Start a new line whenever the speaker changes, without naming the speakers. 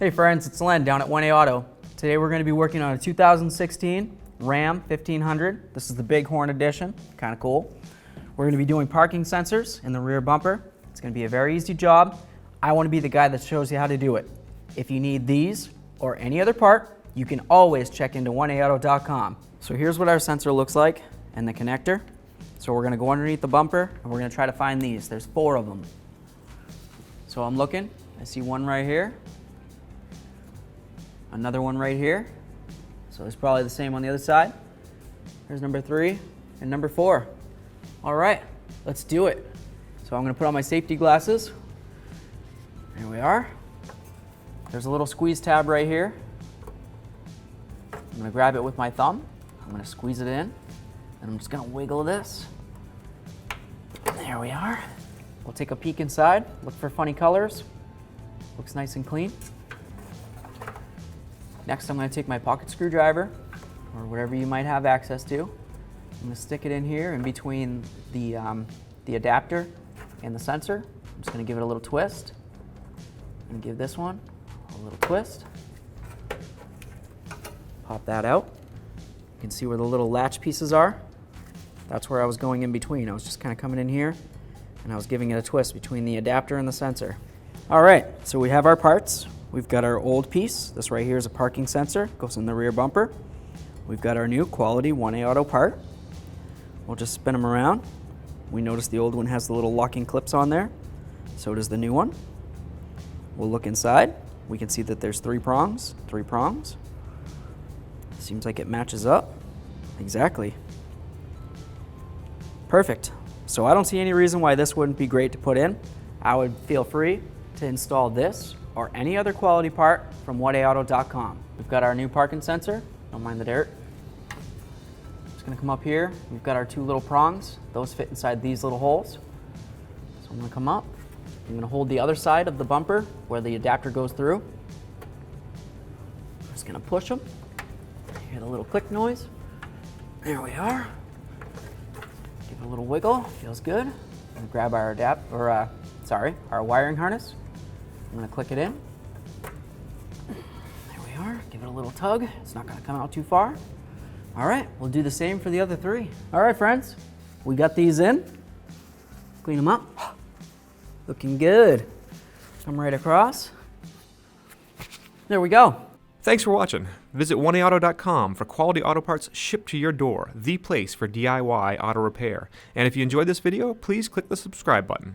Hey friends, it's Len down at 1A Auto. Today we're going to be working on a 2016 Ram 1500. This is the Bighorn edition, kind of cool. We're going to be doing parking sensors in the rear bumper. It's going to be a very easy job. I want to be the guy that shows you how to do it. If you need these or any other part, you can always check into 1aauto.com. So here's what our sensor looks like and the connector. So we're going to go underneath the bumper and we're going to try to find these. There's 4 of them. So I'm looking. I see one right here. Another one right here. So it's probably the same on the other side. There's number 3 and number 4. All right, let's do it. So I'm going to put on my safety glasses. There we are. There's a little squeeze tab right here. I'm going to grab it with my thumb. I'm going to squeeze it in, and I'm just going to wiggle this. There we are. We'll take a peek inside, look for funny colors. Looks nice and clean. Next, I'm going to take my pocket screwdriver, or whatever you might have access to. I'm going to stick it in here in between the adapter and the sensor. I'm just going to give it a little twist, and give this one a little twist. Pop that out. You can see where the little latch pieces are. That's where I was going in between. I was just kind of coming in here, and I was giving it a twist between the adapter and the sensor. All right, so we have our parts. We've got our old piece. This right here is a parking sensor, goes in the rear bumper. We've got our new quality 1A Auto part. We'll just spin them around. We notice the old one has the little locking clips on there. So does the new one. We'll look inside. We can see that there's 3 prongs. Seems like it matches up. Exactly. Perfect. So I don't see any reason why this wouldn't be great to put in. I would feel free to install this or any other quality part from 1aauto.com. We've got our new parking sensor. Don't mind the dirt. Just gonna come up here. We've got our 2 little prongs. Those fit inside these little holes. So I'm gonna come up. I'm gonna hold the other side of the bumper where the adapter goes through. I'm just gonna push them. Hear the little click noise. There we are. Give it a little wiggle. Feels good. I'm gonna grab our our wiring harness. I'm gonna click it in. There we are. Give it a little tug. It's not gonna come out too far. All right, we'll do the same for the other 3. All right, friends, we got these in. Clean them up. Looking good. Come right across. There we go.
Thanks for watching. Visit 1aauto.com for quality auto parts shipped to your door, the place for DIY auto repair. And if you enjoyed this video, please click the subscribe button.